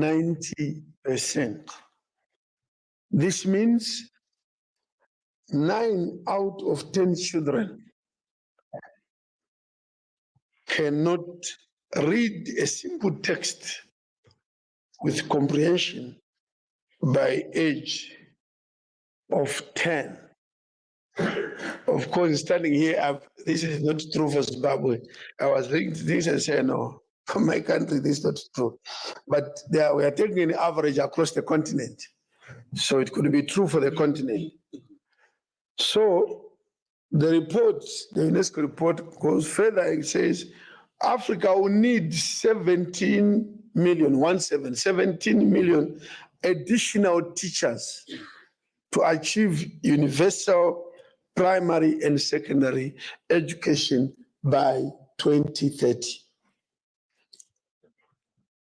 90%. This means 9 out of 10 children cannot read a simple text with comprehension by age of 10. Of course, standing here, this is not true for Zimbabwe. I was reading this and saying, no, for my country, this is not true. But we are taking an average across the continent. So it could be true for the continent. So the report, the UNESCO report goes further and says, Africa will need 17 million additional teachers to achieve universal primary and secondary education by 2030.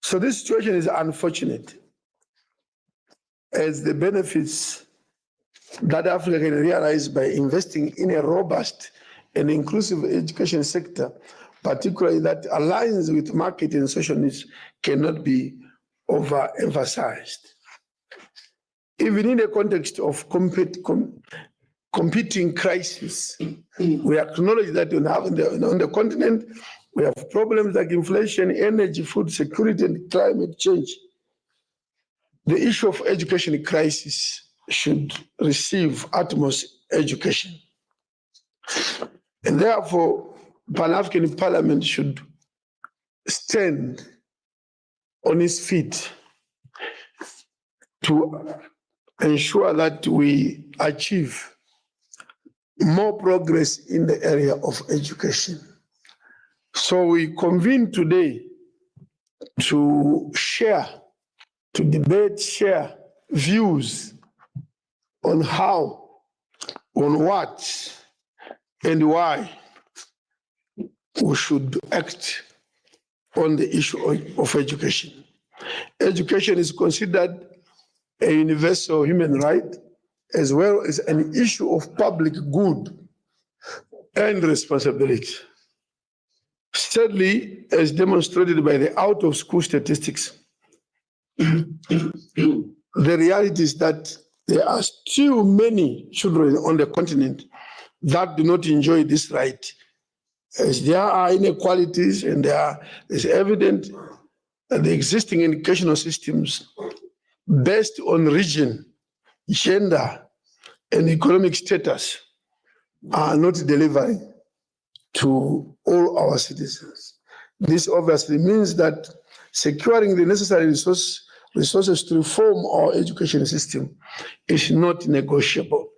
So this situation is unfortunate, as the benefits that Africa can realize by investing in a robust and inclusive education sector, particularly that aligns with market and social needs, cannot be overemphasized. Even in the context of competing crises, we acknowledge that on the continent, we have problems like inflation, energy, food security, and climate change. The issue of education crisis should receive utmost education. And therefore, Pan-African Parliament should stand on its feet to ensure that we achieve more progress in the area of education. So we convene today to debate, share views on how, on what, and why we should act on the issue of education. Education is considered a universal human right, as well as an issue of public good and responsibility. Sadly, as demonstrated by the out-of-school statistics, the reality is that there are still many children on the continent that do not enjoy this right, as there are inequalities and it's evident that the existing educational systems based on region, gender, and economic status are not delivering to all our citizens. This obviously means that securing the necessary resources to reform our education system is not negotiable.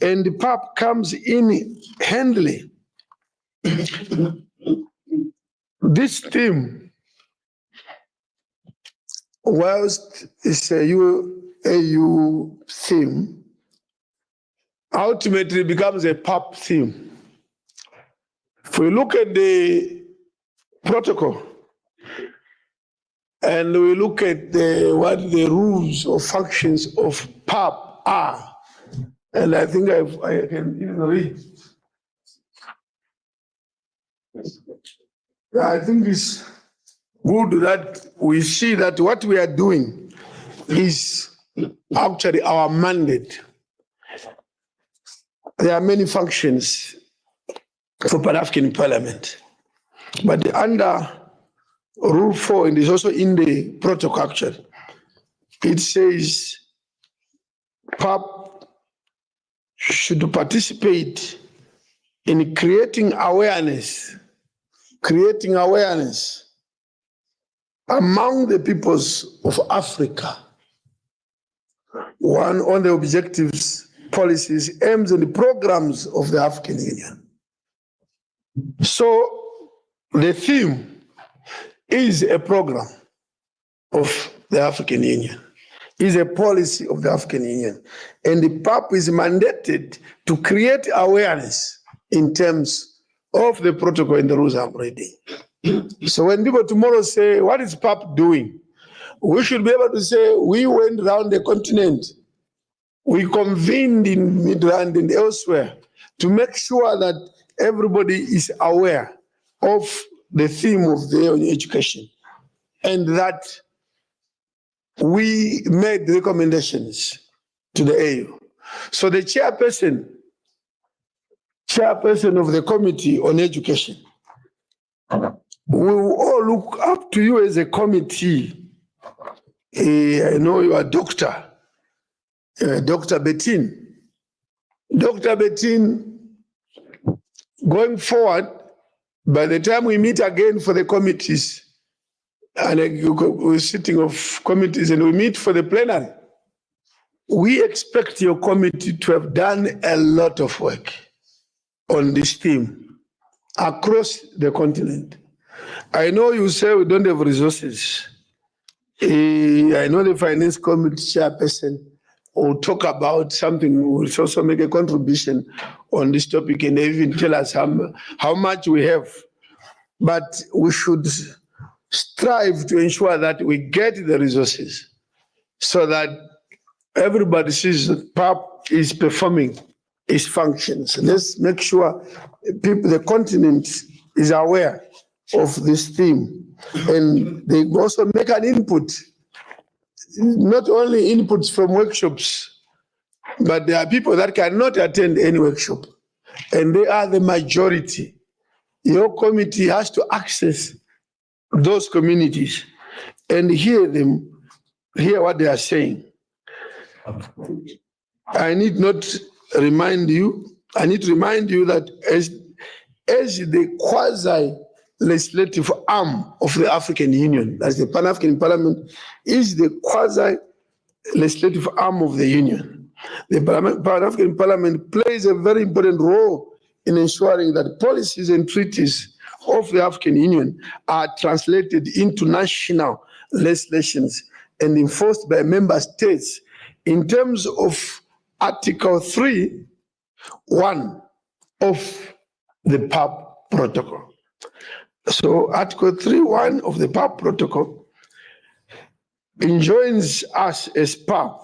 And the PAP comes in handily. This theme, whilst it's a AU theme, ultimately becomes a PAP theme. If we look at the protocol and we look at what the rules or functions of PAP are, and I think I can even read. I think it's good that we see that what we are doing is actually our mandate. There are many functions for Pan-African Parliament, but under Rule 4, and it's also in the protocol actually, it says PAP should participate in creating awareness among the peoples of Africa, one on the objectives, policies, aims, and programs of the African Union. So the theme is a program of the African Union, is a policy of the African Union, and the PAP is mandated to create awareness in terms of the protocol and the rules I'm reading. So when people tomorrow say, what is PAP doing? We should be able to say, we went around the continent, we convened in Midrand and elsewhere to make sure that everybody is aware of the theme of their education, and that we made recommendations to the AU. So the chairperson of the Committee on Education, we will all look up to you as a committee. I know you are Dr. Bettin. Dr. Bettin, going forward, by the time we meet again for the committees, and we're sitting of committees and we meet for the plenary, we expect your committee to have done a lot of work on this theme across the continent. I know you say we don't have resources. I know the finance committee chairperson will talk about something. We'll also make a contribution on this topic and even tell us how much we have. But we should strive to ensure that we get the resources so that everybody sees that PAP is performing its functions. Let's make sure the continent is aware of this theme. And they also make an input, not only inputs from workshops, but there are people that cannot attend any workshop, and they are the majority. Your committee has to access those communities and hear what they are saying. I need to remind you that as the quasi-legislative arm of the African Union, that's the Pan-African Parliament, is the quasi-legislative arm of the Union. The Pan-African Parliament plays a very important role in ensuring that policies and treaties of the African Union are translated into national legislations and enforced by member states in terms of Article 3(1) of the PAP Protocol. So Article 3(1) of the PAP Protocol enjoins us as PAP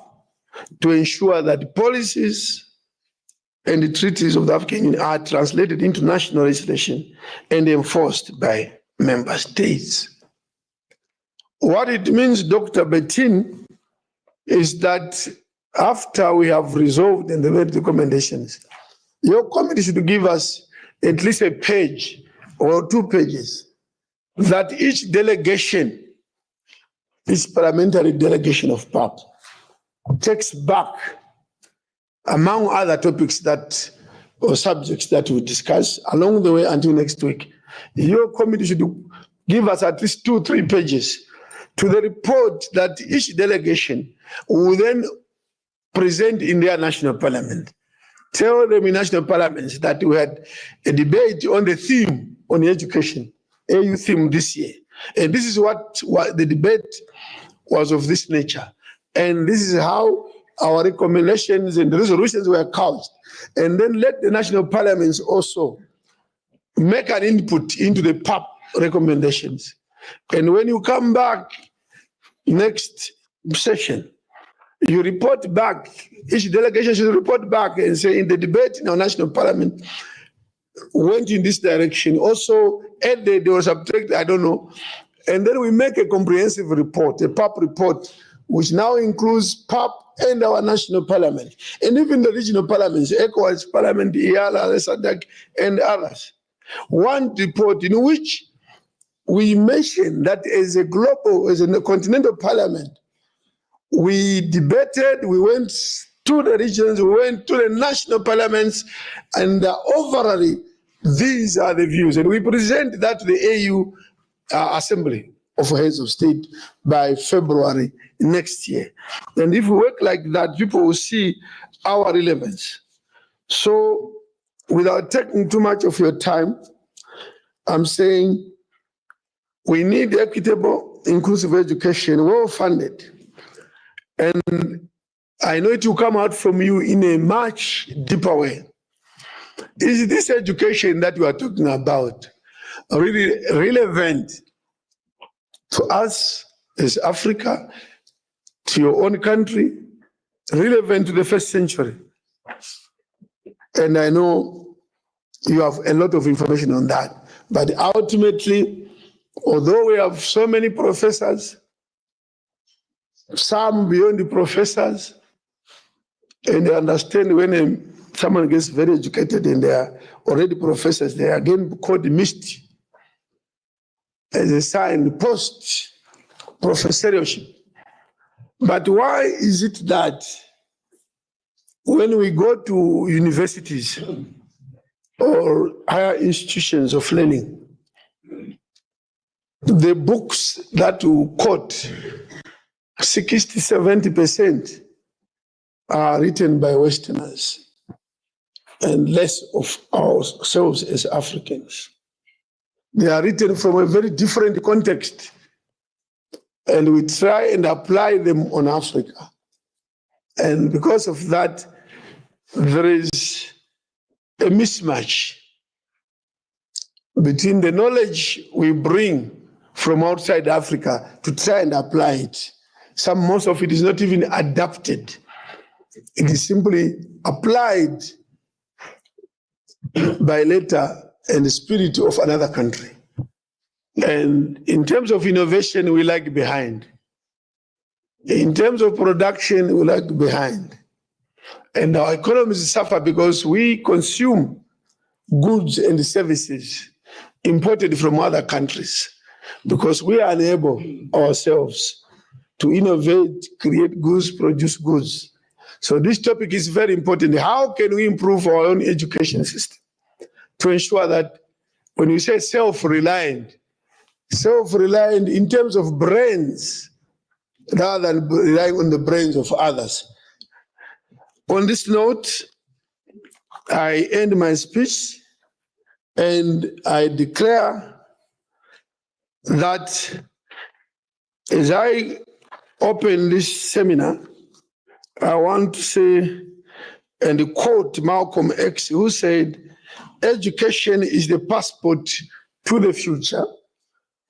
to ensure that policies and the treaties of the African Union are translated into national legislation and enforced by member states. What it means, Dr. Bettin, is that after we have resolved and made recommendations, your committee should give us at least a page or 2 pages that each delegation, each parliamentary delegation of PAP, takes back among other topics or subjects that we discuss along the way until next week. Your committee should give us at least 2-3 pages to the report that each delegation will then present in their national parliament. Tell them in national parliaments that we had a debate on the theme on education, AU theme this year. And this is what the debate was of this nature. And this is how our recommendations and resolutions were couched. And then let the national parliaments also make an input into the PAP recommendations. And when you come back next session, you report back, each delegation should report back and say, in the debate in our national parliament, went in this direction. Also, added or subtracted, I don't know. And then we make a comprehensive report, a PAP report, which now includes PAP and our national parliament, and even the regional parliaments, ECOWAS Parliament, EALA, SADC, and others. One report in which we mention that as a continental parliament, we debated, we went to the regions, we went to the national parliaments, and overall, these are the views. And we present that to the AU Assembly of Heads of State by February next year. And if we work like that, people will see our relevance. So without taking too much of your time, I'm saying we need equitable, inclusive education, well-funded. And I know it will come out from you in a much deeper way. Is this education that you are talking about really relevant to us as Africa, to your own country, relevant to the first century? And I know you have a lot of information on that. But ultimately, although we have so many professors some beyond the professors, and they understand when someone gets very educated and they are already professors, they are again called missed as a sign post-professorialship. But why is it that when we go to universities or higher institutions of learning, the books that we quote, 60–70% are written by Westerners and less of ourselves as Africans. They are written from a very different context, and we try and apply them on Africa. And because of that, there is a mismatch between the knowledge we bring from outside Africa to try and apply it. Most of it is not even adapted. It is simply applied by letter and the spirit of another country. And in terms of innovation, we lag behind. In terms of production, we lag behind. And our economies suffer because we consume goods and services imported from other countries, because we are unable ourselves to innovate, create goods, produce goods. So this topic is very important. How can we improve our own education system to ensure that when you say self-reliant in terms of brains, rather than relying on the brains of others. On this note, I end my speech and I declare that as I open this seminar, I want to say and quote Malcolm X, who said, "Education is the passport to the future,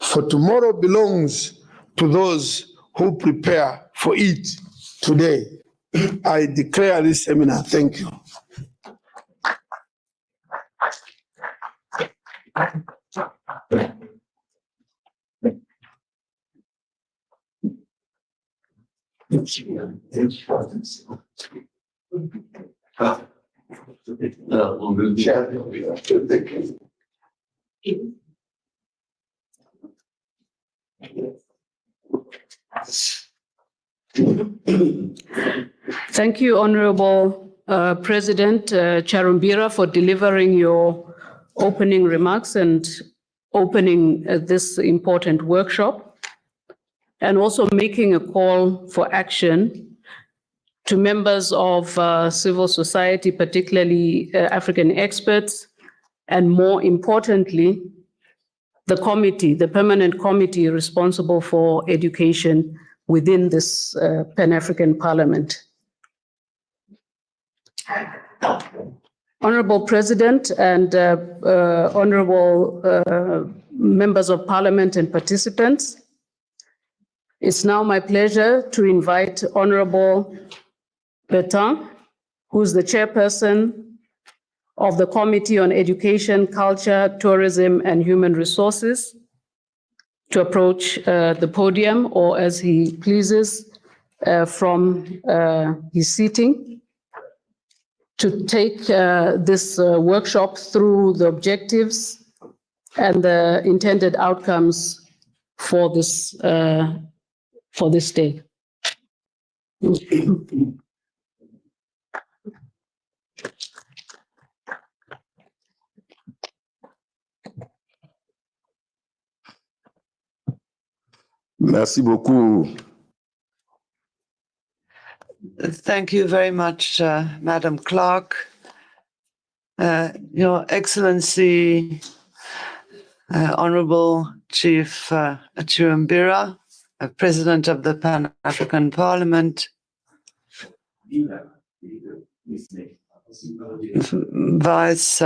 for tomorrow belongs to those who prepare for it today." I declare this seminar. Thank you. Thank you, Honorable President Charumbira, for delivering your opening remarks and opening this important workshop, and also making a call for action to members of civil society, particularly African experts, and more importantly, the committee, the permanent committee responsible for education within this Pan-African Parliament. Honorable President and honorable members of Parliament and participants, it's now my pleasure to invite Honorable Bertin, who's the chairperson of the Committee on Education, Culture, Tourism, and Human Resources, to approach the podium, or as he pleases, from his seating, to take this workshop through the objectives and the intended outcomes for this day. Merci beaucoup. Thank you very much, Madam Clerk. Your Excellency, Honorable Chief Charumbira, President of the Pan-African Parliament, Vice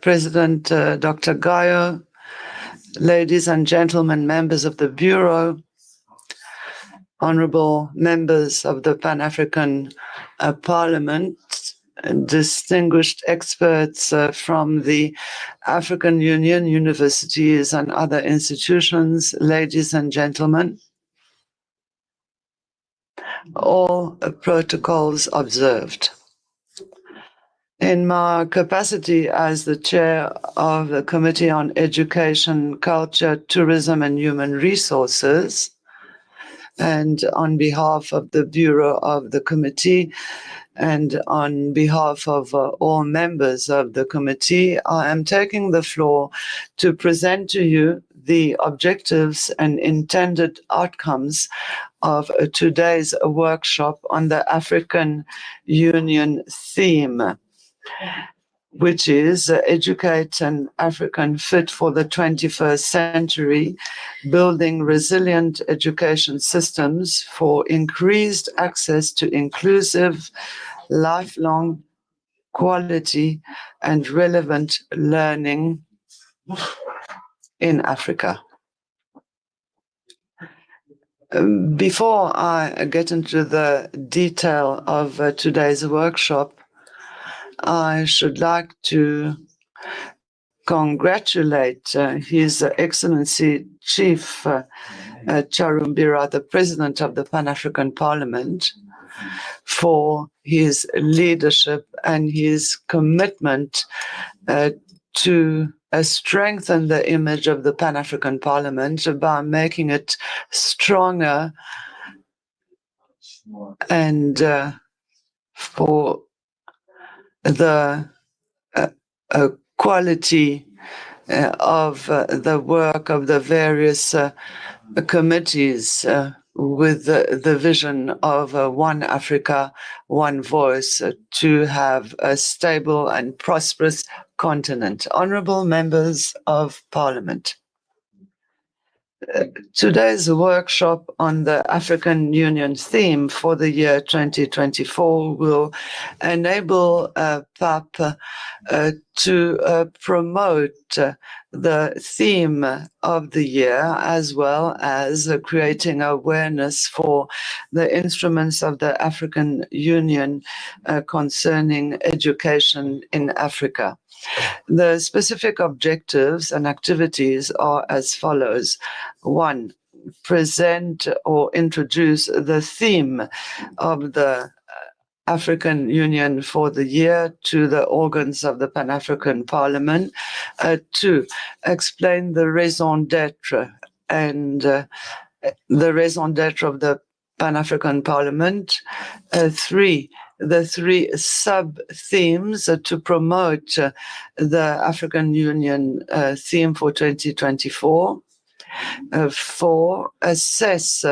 President Dr. Gayo, ladies and gentlemen, members of the Bureau, honorable members of the Pan-African Parliament, distinguished experts from the African Union, universities, and other institutions, ladies and gentlemen. All protocols observed. In my capacity as the chair of the Committee on Education, Culture, Tourism and Human Resources, and on behalf of the Bureau of the Committee, and on behalf of all members of the committee, I am taking the floor to present to you the objectives and intended outcomes of today's workshop on the African Union theme, which is Educate an African Fit for the 21st Century, Building Resilient Education Systems for Increased Access to Inclusive, Lifelong, Quality and Relevant Learning in Africa. Before I get into the detail of today's workshop, I should like to congratulate His Excellency Chief Charumbira, the President of the Pan-African Parliament, for his leadership and his commitment to strengthen the image of the Pan-African Parliament by making it stronger and for the quality of the work of the various committees with the vision of one Africa, one voice to have a stable and prosperous continent. Honorable members of Parliament, today's workshop on the African Union theme for the year 2024 will enable PAP to promote the theme of the year, as well as creating awareness for the instruments of the African Union concerning education in Africa. The specific objectives and activities are as follows. 1, present or introduce the theme of the African Union for the year to the organs of the Pan-African Parliament. 2, explain the raison d'etre and the raison d'etre of the Pan-African Parliament. 3, the 3 sub-themes to promote the African Union theme for 2024. 4, assess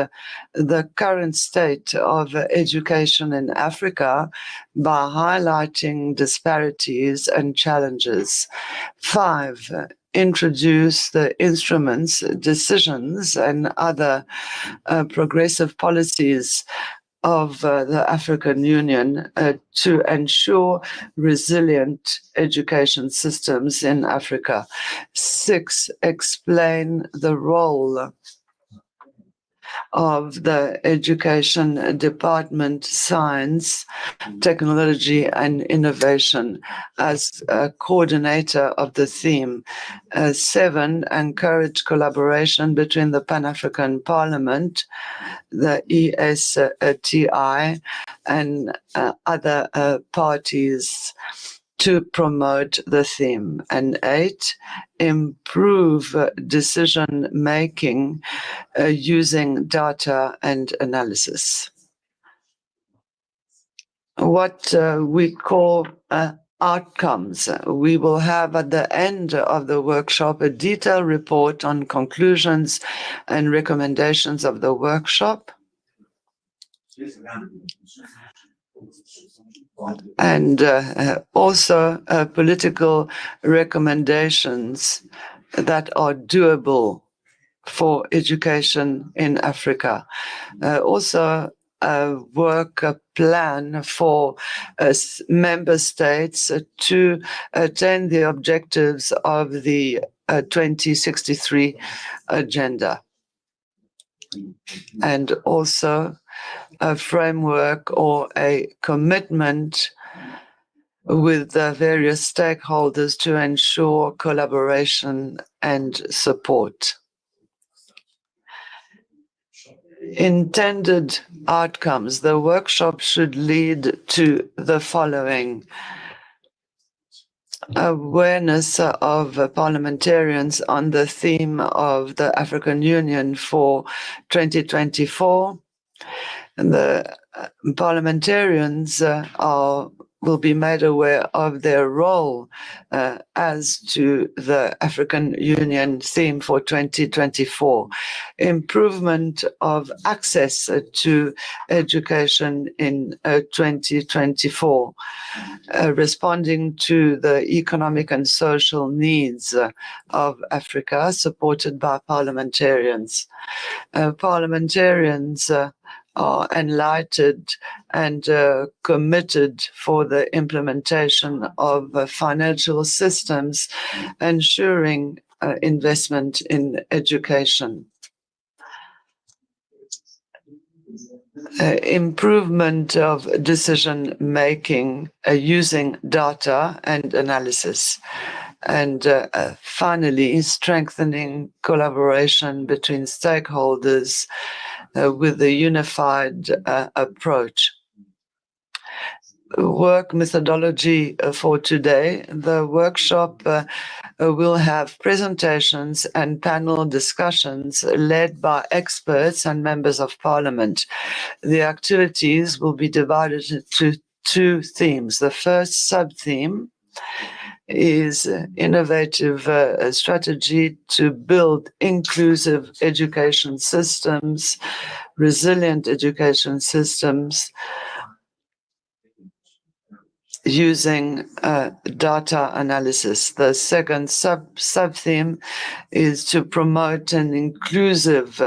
the current state of education in Africa by highlighting disparities and challenges. 5, introduce the instruments, decisions, and other progressive policies of the African Union to ensure resilient education systems in Africa. 6, explain the role of the Education Department, Science, Technology and Innovation as a coordinator of the theme. 7, encourage collaboration between the Pan-African Parliament, the ESTI, and other parties to promote the theme. And 8, improve decision-making using data and analysis. What we call outcomes. We will have at the end of the workshop a detailed report on conclusions and recommendations of the workshop, and also political recommendations that are doable for education in Africa. Also a work plan for member states to attain the objectives of the 2063 agenda. And also a framework or a commitment with the various stakeholders to ensure collaboration and support. intended outcomes. The workshop should lead to the following: awareness of parliamentarians on the theme of the African Union for 2024. And the parliamentarians will be made aware of their role as to the African Union theme for 2024. Improvement of access to education in 2024. Responding to the economic and social needs of Africa, supported by parliamentarians. Parliamentarians are enlightened and committed for the implementation of financial systems, ensuring investment in education. Improvement of decision-making using data and analysis. And finally, strengthening collaboration between stakeholders with a unified approach. Work methodology for today. The workshop will have presentations and panel discussions led by experts and members of parliament. The activities will be divided into two themes. The first sub-theme is innovative strategy to build inclusive education systems, resilient education systems, using data analysis. The second sub-theme is to promote an inclusive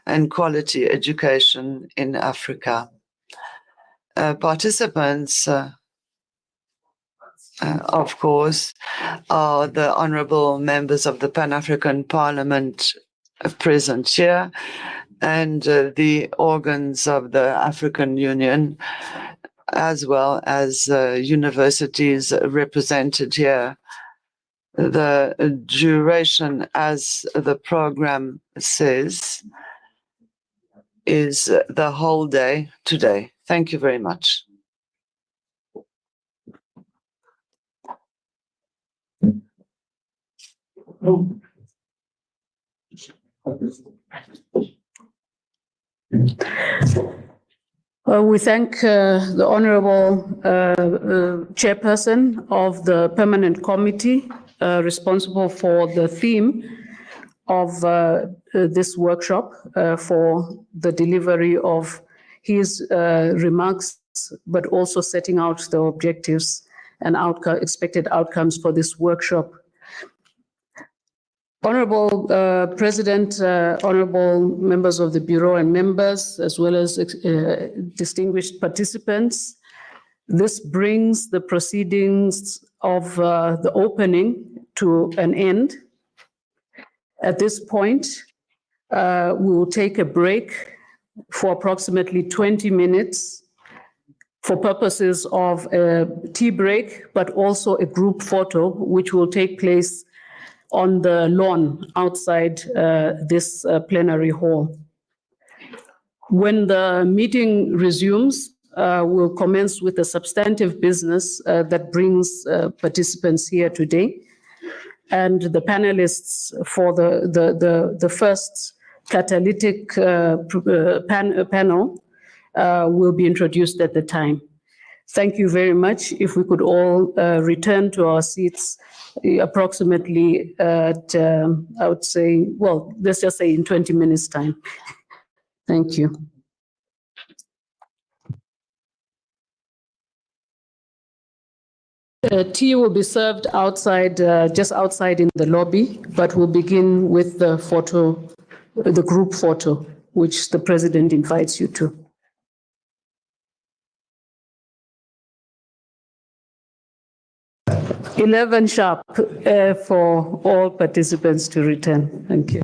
and quality education in Africa. Participants of course, are the honorable members of the Pan-African Parliament present here and the organs of the African Union, as well as universities represented here. The duration, as the program says, is the whole day today. Thank you very much. We thank the Honorable Chairperson of the Permanent Committee responsible for the theme of this workshop for the delivery of his remarks, but also setting out the objectives and expected outcomes for this workshop. Honorable President, honorable members of the Bureau and members, as well as distinguished participants, this brings the proceedings of the opening to an end. At this point, we will take a break for approximately 20 minutes for purposes of a tea break, but also a group photo, which will take place on the lawn outside this plenary hall. When the meeting resumes, we'll commence with the substantive business that brings participants here today. And the panelists for the first catalytic panel will be introduced at the time. Thank you very much. If we could all return to our seats approximately at, I would say, well, let's just say in 20 minutes' time. Thank you. Tea will be served outside, just outside in the lobby, but we'll begin with the photo, the group photo, which the President invites you to. 11 sharp for all participants to return. Thank you.